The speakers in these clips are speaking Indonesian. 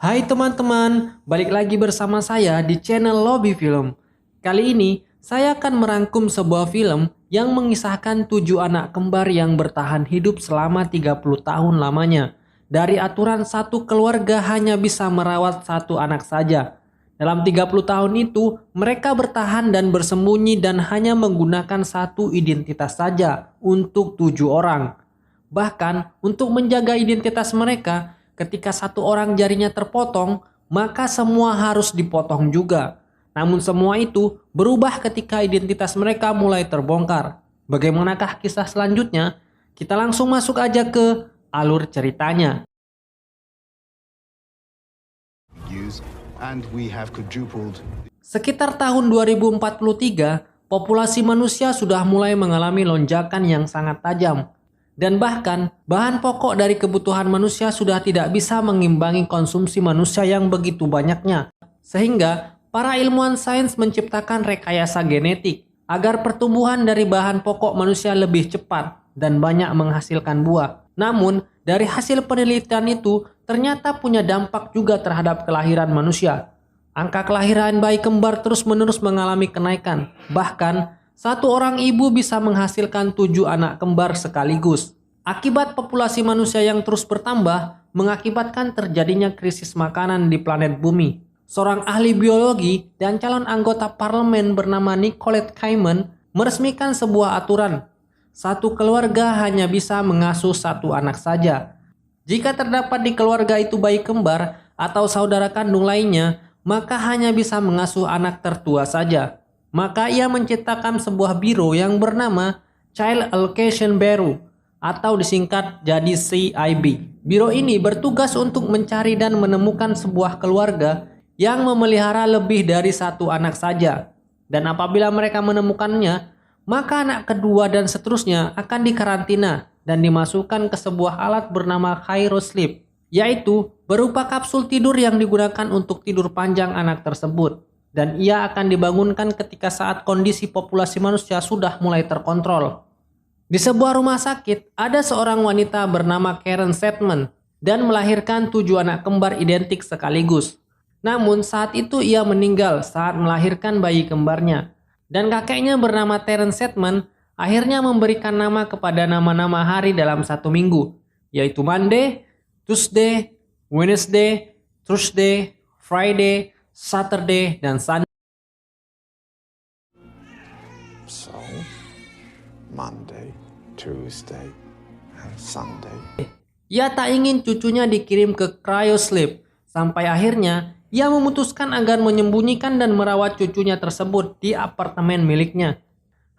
Hai teman-teman, balik lagi bersama saya di channel Lobby Film. Kali ini, saya akan merangkum sebuah film yang mengisahkan 7 anak kembar yang bertahan hidup selama 30 tahun lamanya. Dari aturan satu keluarga hanya bisa merawat satu anak saja. Dalam 30 tahun itu, mereka bertahan dan bersembunyi dan hanya menggunakan satu identitas saja untuk 7 orang. Bahkan, untuk menjaga identitas mereka, ketika satu orang jarinya terpotong, maka semua harus dipotong juga. Namun semua itu berubah ketika identitas mereka mulai terbongkar. Bagaimanakah kisah selanjutnya? Kita langsung masuk aja ke alur ceritanya. Sekitar tahun 2043, populasi manusia sudah mulai mengalami lonjakan yang sangat tajam. Dan bahkan, bahan pokok dari kebutuhan manusia sudah tidak bisa mengimbangi konsumsi manusia yang begitu banyaknya. Sehingga, para ilmuwan sains menciptakan rekayasa genetik agar pertumbuhan dari bahan pokok manusia lebih cepat dan banyak menghasilkan buah. Namun, dari hasil penelitian itu ternyata punya dampak juga terhadap kelahiran manusia. Angka kelahiran bayi kembar terus-menerus mengalami kenaikan. Bahkan, satu orang ibu bisa menghasilkan 7 anak kembar sekaligus. Akibat populasi manusia yang terus bertambah, mengakibatkan terjadinya krisis makanan di planet bumi. Seorang ahli biologi dan calon anggota parlemen bernama Nicolette Kaiman meresmikan sebuah aturan. Satu keluarga hanya bisa mengasuh satu anak saja. Jika terdapat di keluarga itu bayi kembar atau saudara kandung lainnya, maka hanya bisa mengasuh anak tertua saja. Maka ia menciptakan sebuah biro yang bernama Child Allocation Bureau atau disingkat jadi CIB. Biro ini bertugas untuk mencari dan menemukan sebuah keluarga yang memelihara lebih dari satu anak saja. Dan apabila mereka menemukannya, maka anak kedua dan seterusnya akan dikarantina dan dimasukkan ke sebuah alat bernama Cryosleep, yaitu berupa kapsul tidur yang digunakan untuk tidur panjang anak tersebut. Dan ia akan dibangunkan ketika saat kondisi populasi manusia sudah mulai terkontrol. Di sebuah rumah sakit, ada seorang wanita bernama Karen Sedman dan melahirkan 7 anak kembar identik sekaligus. Namun saat itu ia meninggal saat melahirkan bayi kembarnya. Dan kakeknya bernama Terence Sedman akhirnya memberikan nama kepada nama-nama hari dalam satu minggu, yaitu Monday, Tuesday, Wednesday, Thursday, Friday, Saturday, dan Sunday. So, Monday, Tuesday, and Sunday. Ia tak ingin cucunya dikirim ke Cryosleep, sampai akhirnya ia memutuskan agar menyembunyikan dan merawat cucunya tersebut di apartemen miliknya.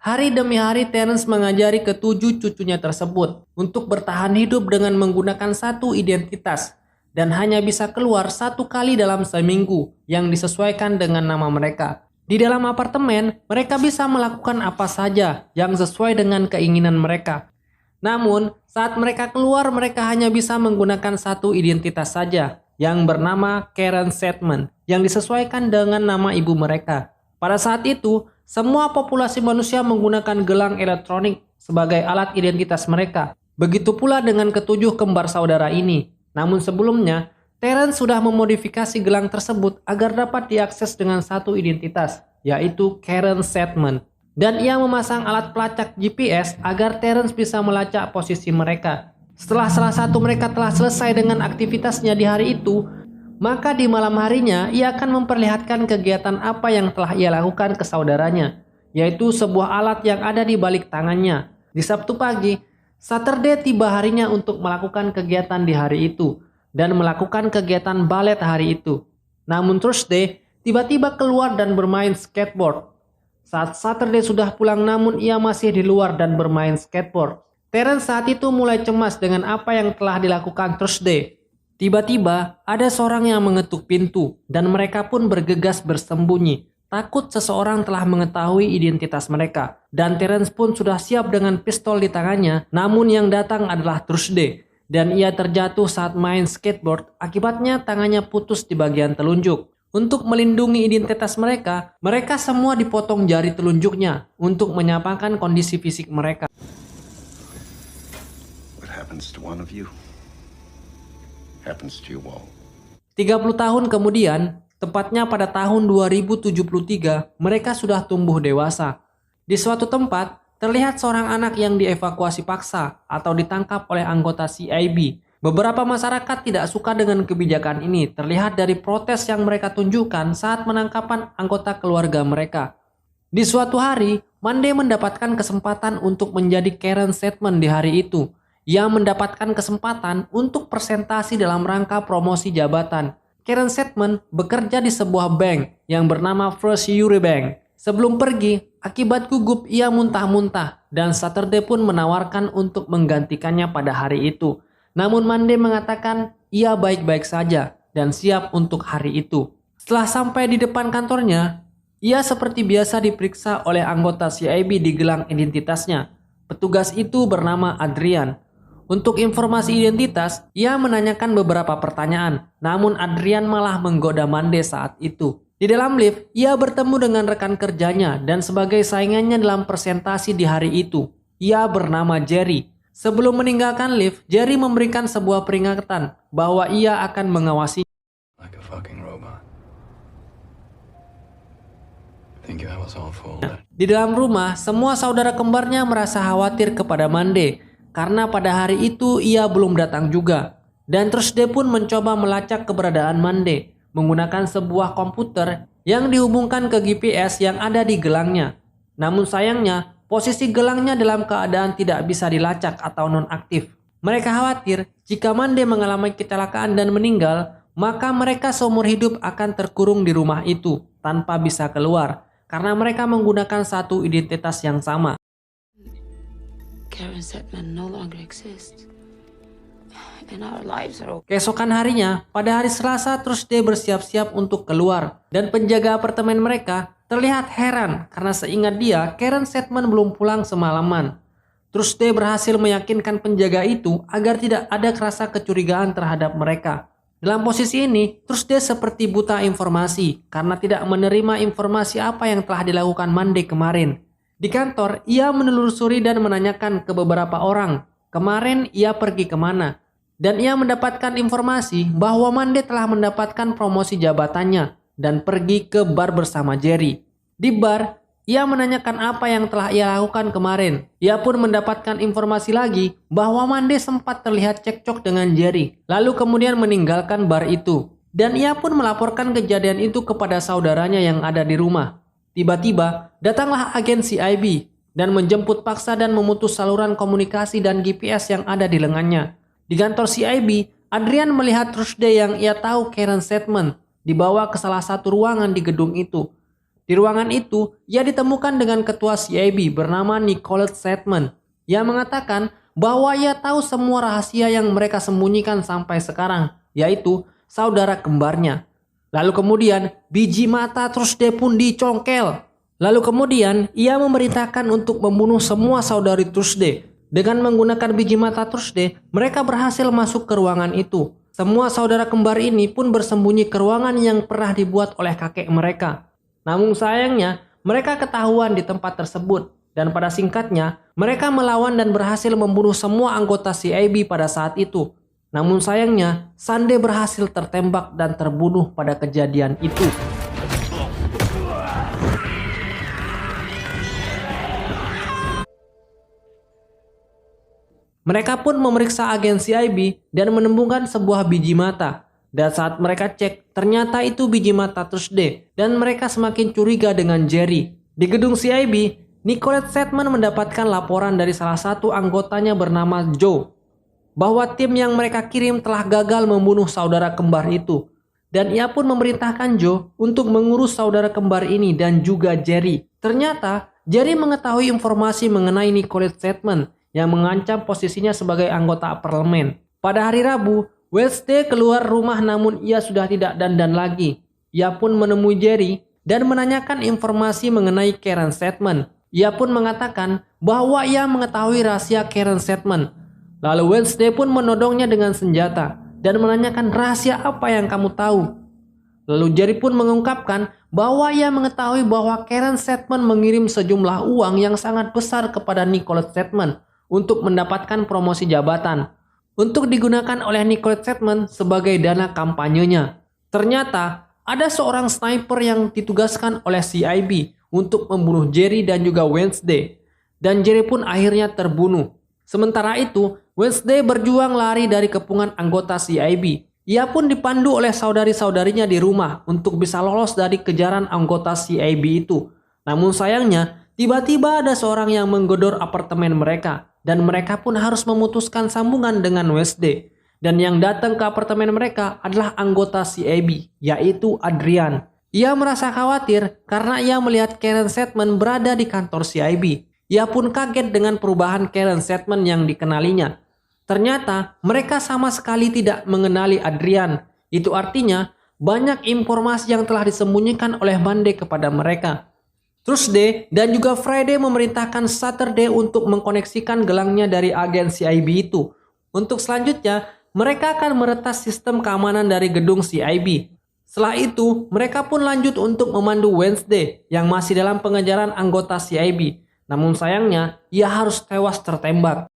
Hari demi hari Terence mengajari ketujuh cucunya tersebut untuk bertahan hidup dengan menggunakan satu identitas dan hanya bisa keluar satu kali dalam seminggu yang disesuaikan dengan nama mereka. Di dalam apartemen, mereka bisa melakukan apa saja yang sesuai dengan keinginan mereka. Namun, saat mereka keluar, mereka hanya bisa menggunakan satu identitas saja yang bernama Karen Sedman yang disesuaikan dengan nama ibu mereka. Pada saat itu, semua populasi manusia menggunakan gelang elektronik sebagai alat identitas mereka. Begitu pula dengan ketujuh kembar saudara ini. Namun sebelumnya, Terence sudah memodifikasi gelang tersebut agar dapat diakses dengan satu identitas, yaitu Karen Sedman. Dan ia memasang alat pelacak GPS agar Terence bisa melacak posisi mereka. Setelah salah satu mereka telah selesai dengan aktivitasnya di hari itu, maka di malam harinya ia akan memperlihatkan kegiatan apa yang telah ia lakukan ke saudaranya, yaitu sebuah alat yang ada di balik tangannya. Di Sabtu pagi, Saturday tiba harinya untuk melakukan kegiatan di hari itu dan melakukan kegiatan balet hari itu. Namun Thursday tiba-tiba keluar dan bermain skateboard. Saat Saturday sudah pulang namun ia masih di luar dan bermain skateboard. Terence saat itu mulai cemas dengan apa yang telah dilakukan Thursday. Tiba-tiba ada seorang yang mengetuk pintu dan mereka pun bergegas bersembunyi. Takut seseorang telah mengetahui identitas mereka. Dan Terence pun sudah siap dengan pistol di tangannya. Namun yang datang adalah Thursday. Dan ia terjatuh saat main skateboard. Akibatnya tangannya putus di bagian telunjuk. Untuk melindungi identitas mereka, mereka semua dipotong jari telunjuknya untuk menyamakan kondisi fisik mereka. What happens to one of you happens to you all. 30 tahun kemudian, tepatnya pada tahun 2073, mereka sudah tumbuh dewasa. Di suatu tempat, terlihat seorang anak yang dievakuasi paksa atau ditangkap oleh anggota CIB. Beberapa masyarakat tidak suka dengan kebijakan ini, terlihat dari protes yang mereka tunjukkan saat penangkapan anggota keluarga mereka. Di suatu hari, Monday mendapatkan kesempatan untuk menjadi Karen Sedman di hari itu. Ia mendapatkan kesempatan untuk presentasi dalam rangka promosi jabatan. Karen Sedman bekerja di sebuah bank yang bernama First Uri Bank. Sebelum pergi, akibat gugup ia muntah-muntah dan Saturday pun menawarkan untuk menggantikannya pada hari itu. Namun Monday mengatakan ia baik-baik saja dan siap untuk hari itu. Setelah sampai di depan kantornya, ia seperti biasa diperiksa oleh anggota CIB di gelang identitasnya. Petugas itu bernama Adrian. Untuk informasi identitas, ia menanyakan beberapa pertanyaan, namun Adrian malah menggoda Monday saat itu. Di dalam lift, ia bertemu dengan rekan kerjanya dan sebagai saingannya dalam presentasi di hari itu. Ia bernama Jerry. Sebelum meninggalkan lift, Jerry memberikan sebuah peringatan bahwa ia akan mengawasi. Like a fucking robot. Think I was all fooled. Di dalam rumah, semua saudara kembarnya merasa khawatir kepada Monday karena pada hari itu ia belum datang juga. Dan Thursday pun mencoba melacak keberadaan Monday menggunakan sebuah komputer yang dihubungkan ke GPS yang ada di gelangnya. Namun sayangnya, posisi gelangnya dalam keadaan tidak bisa dilacak atau nonaktif. Mereka khawatir jika Monday mengalami kecelakaan dan meninggal, maka mereka seumur hidup akan terkurung di rumah itu tanpa bisa keluar karena mereka menggunakan satu identitas yang sama. Karen Sedman no longer exists. And our lives are over. Keesokan harinya, pada hari Selasa, Thursday bersiap-siap untuk keluar dan penjaga apartemen mereka terlihat heran karena seingat dia, Karen Sedman belum pulang semalaman. Thursday berhasil meyakinkan penjaga itu agar tidak ada rasa kecurigaan terhadap mereka. Dalam posisi ini, Thursday seperti buta informasi karena tidak menerima informasi apa yang telah dilakukan Monday kemarin. Di kantor, ia menelusuri dan menanyakan ke beberapa orang, kemarin ia pergi kemana. Dan ia mendapatkan informasi bahwa Monday telah mendapatkan promosi jabatannya dan pergi ke bar bersama Jerry. Di bar, ia menanyakan apa yang telah ia lakukan kemarin. Ia pun mendapatkan informasi lagi bahwa Monday sempat terlihat cekcok dengan Jerry, lalu kemudian meninggalkan bar itu. Dan ia pun melaporkan kejadian itu kepada saudaranya yang ada di rumah. Tiba-tiba, datanglah agen CIB dan menjemput paksa dan memutus saluran komunikasi dan GPS yang ada di lengannya. Di kantor CIB, Adrian melihat Thursday yang ia tahu Karen Sedman dibawa ke salah satu ruangan di gedung itu. Di ruangan itu, ia ditemukan dengan ketua CIB bernama Nicolette Sedman. Ia mengatakan bahwa ia tahu semua rahasia yang mereka sembunyikan sampai sekarang, yaitu saudara kembarnya. Lalu kemudian, biji mata Thursday pun dicongkel. Lalu kemudian, ia memerintahkan untuk membunuh semua saudari Thursday. Dengan menggunakan biji mata Thursday, mereka berhasil masuk ke ruangan itu. Semua saudara kembar ini pun bersembunyi ke ruangan yang pernah dibuat oleh kakek mereka. Namun sayangnya, mereka ketahuan di tempat tersebut. Dan pada singkatnya, mereka melawan dan berhasil membunuh semua anggota CIB pada saat itu. Namun sayangnya, Sunday berhasil tertembak dan terbunuh pada kejadian itu. Mereka pun memeriksa agen CIB dan menemukan sebuah biji mata. Dan saat mereka cek, ternyata itu biji mata Thursday. Dan mereka semakin curiga dengan Jerry. Di gedung CIB, Nicolette Sedman mendapatkan laporan dari salah satu anggotanya bernama Joe, bahwa tim yang mereka kirim telah gagal membunuh saudara kembar itu. Dan ia pun memerintahkan Joe untuk mengurus saudara kembar ini dan juga Jerry. Ternyata, Jerry mengetahui informasi mengenai Nicolette Sedman yang mengancam posisinya sebagai anggota parlemen. Pada hari Rabu, Wednesday keluar rumah namun ia sudah tidak dandan lagi. Ia pun menemui Jerry dan menanyakan informasi mengenai Karen Sedman. Ia pun mengatakan bahwa ia mengetahui rahasia Karen Sedman. Lalu Wednesday pun menodongnya dengan senjata dan menanyakan rahasia apa yang kamu tahu. Lalu Jerry pun mengungkapkan bahwa ia mengetahui bahwa Karen Sedman mengirim sejumlah uang yang sangat besar kepada Nicolette Sedman untuk mendapatkan promosi jabatan, untuk digunakan oleh Nicolette Sedman sebagai dana kampanyenya. Ternyata ada seorang sniper yang ditugaskan oleh CIB untuk membunuh Jerry dan juga Wednesday. Dan Jerry pun akhirnya terbunuh. Sementara itu, Wednesday berjuang lari dari kepungan anggota CIB. Ia pun dipandu oleh saudari-saudarinya di rumah untuk bisa lolos dari kejaran anggota CIB itu. Namun sayangnya, tiba-tiba ada seorang yang menggedor apartemen mereka dan mereka pun harus memutuskan sambungan dengan Wednesday. Dan yang datang ke apartemen mereka adalah anggota CIB, yaitu Adrian. Ia merasa khawatir karena ia melihat Karen Sedman berada di kantor CIB. Ia pun kaget dengan perubahan Karen Sedman yang dikenalinya. Ternyata mereka sama sekali tidak mengenali Adrian. Itu artinya banyak informasi yang telah disembunyikan oleh Monday kepada mereka. Thursday dan juga Friday memerintahkan Saturday untuk mengkoneksikan gelangnya dari agen CIB itu. Untuk selanjutnya, mereka akan meretas sistem keamanan dari gedung CIB. Setelah itu, mereka pun lanjut untuk memandu Wednesday yang masih dalam pengejaran anggota CIB. Namun sayangnya, ia harus tewas tertembak.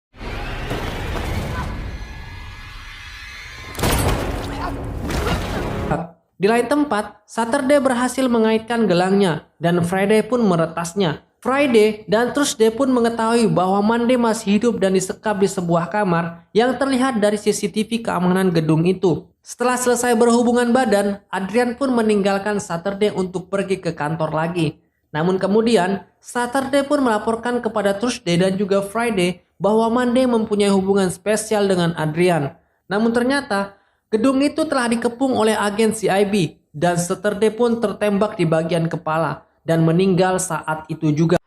Di lain tempat, Saturday berhasil mengaitkan gelangnya dan Friday pun meretasnya. Friday dan Thursday pun mengetahui bahwa Monday masih hidup dan disekap di sebuah kamar yang terlihat dari CCTV keamanan gedung itu. Setelah selesai berhubungan badan, Adrian pun meninggalkan Saturday untuk pergi ke kantor lagi. Namun kemudian, Saturday pun melaporkan kepada Thursday dan juga Friday bahwa Monday mempunyai hubungan spesial dengan Adrian. Namun ternyata, gedung itu telah dikepung oleh agen CIB dan Saturday pun tertembak di bagian kepala dan meninggal saat itu juga.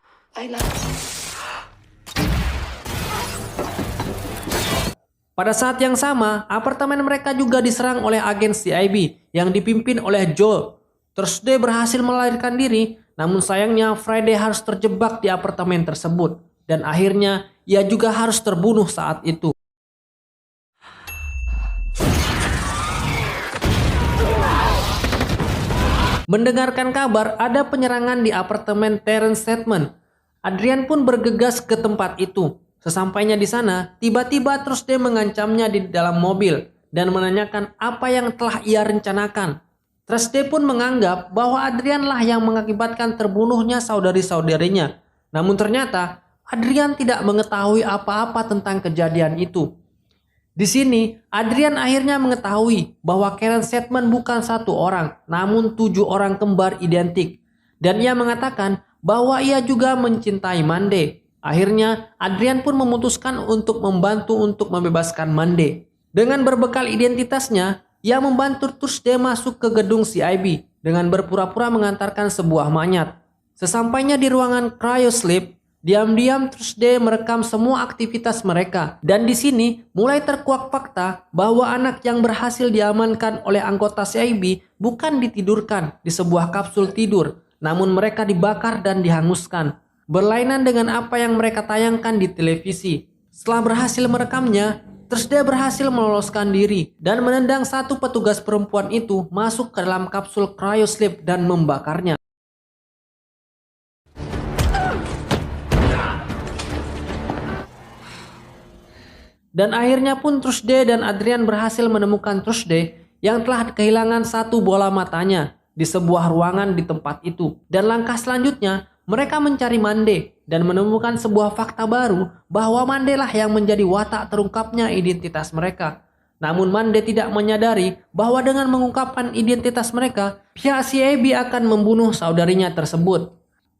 Pada saat yang sama, apartemen mereka juga diserang oleh agen CIB yang dipimpin oleh Joe. Thursday berhasil melarikan diri, namun sayangnya Friday harus terjebak di apartemen tersebut dan akhirnya ia juga harus terbunuh saat itu. Mendengarkan kabar ada penyerangan di apartemen Terence Sedman, Adrian pun bergegas ke tempat itu. Sesampainya di sana, tiba-tiba Thursday mengancamnya di dalam mobil dan menanyakan apa yang telah ia rencanakan. Thursday pun menganggap bahwa Adrian lah yang mengakibatkan terbunuhnya saudari-saudarinya. Namun ternyata Adrian tidak mengetahui apa-apa tentang kejadian itu. Di sini, Adrian akhirnya mengetahui bahwa Karen Sedman bukan satu orang, namun 7 orang kembar identik. Dan ia mengatakan bahwa ia juga mencintai Monday. Akhirnya, Adrian pun memutuskan untuk membantu untuk membebaskan Monday. Dengan berbekal identitasnya, ia membantu Thursday masuk ke gedung CIB dengan berpura-pura mengantarkan sebuah mayat. Sesampainya di ruangan cryosleep, diam-diam Thursday merekam semua aktivitas mereka. Dan di sini mulai terkuak fakta bahwa anak yang berhasil diamankan oleh anggota CIB bukan ditidurkan di sebuah kapsul tidur, namun mereka dibakar dan dihanguskan. Berlainan dengan apa yang mereka tayangkan di televisi. Setelah berhasil merekamnya, Thursday berhasil meloloskan diri dan menendang satu petugas perempuan itu masuk ke dalam kapsul cryosleep dan membakarnya. Dan akhirnya pun Thursday dan Adrian berhasil menemukan Thursday yang telah kehilangan satu bola matanya di sebuah ruangan di tempat itu. Dan langkah selanjutnya, mereka mencari Monday dan menemukan sebuah fakta baru bahwa Monday lah yang menjadi watak terungkapnya identitas mereka. Namun Monday tidak menyadari bahwa dengan mengungkapkan identitas mereka, pihak CIB akan membunuh saudarinya tersebut.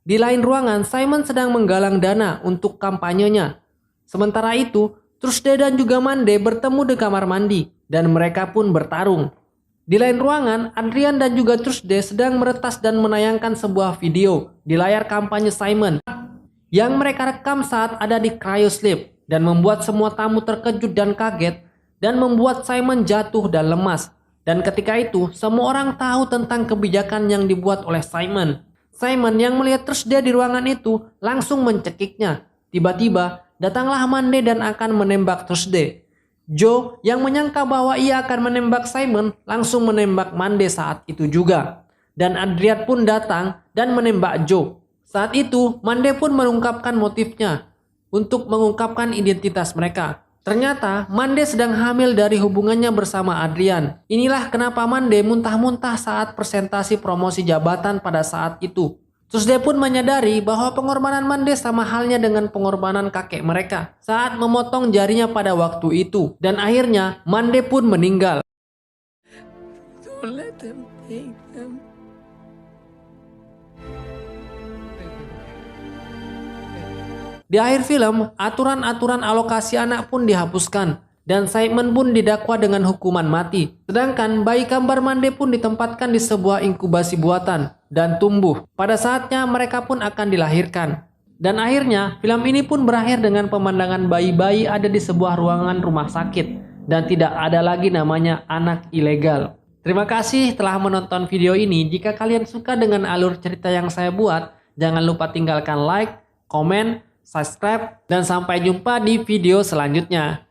Di lain ruangan, Simon sedang menggalang dana untuk kampanyenya. Sementara itu, Thursday dan juga Monday bertemu di kamar mandi dan mereka pun bertarung. Di lain ruangan, Adrian dan juga Thursday sedang meretas dan menayangkan sebuah video di layar kampanye Simon yang mereka rekam saat ada di cryosleep dan membuat semua tamu terkejut dan kaget dan membuat Simon jatuh dan lemas. Dan ketika itu, semua orang tahu tentang kebijakan yang dibuat oleh Simon. Simon yang melihat Thursday di ruangan itu langsung mencekiknya. Tiba-tiba, datanglah Monday dan akan menembak Thursday. Joe yang menyangka bahwa ia akan menembak Simon langsung menembak Monday saat itu juga. Dan Adrian pun datang dan menembak Joe. Saat itu Monday pun mengungkapkan motifnya untuk mengungkapkan identitas mereka. Ternyata Mande sedang hamil dari hubungannya bersama Adrian. Inilah kenapa Mande muntah-muntah saat presentasi promosi jabatan pada saat itu. Tuesday pun menyadari bahwa pengorbanan Mande sama halnya dengan pengorbanan kakek mereka saat memotong jarinya pada waktu itu. Dan akhirnya Mande pun meninggal. Don't let them take them. Di akhir film, aturan-aturan alokasi anak pun dihapuskan dan Simon pun didakwa dengan hukuman mati. Sedangkan bayi kembar Mande pun ditempatkan di sebuah inkubasi buatan dan tumbuh. Pada saatnya mereka pun akan dilahirkan. Dan akhirnya film ini pun berakhir dengan pemandangan bayi-bayi ada di sebuah ruangan rumah sakit dan tidak ada lagi namanya anak ilegal. Terima kasih telah menonton video ini. Jika kalian suka dengan alur cerita yang saya buat, jangan lupa tinggalkan like, komen, subscribe, dan sampai jumpa di video selanjutnya.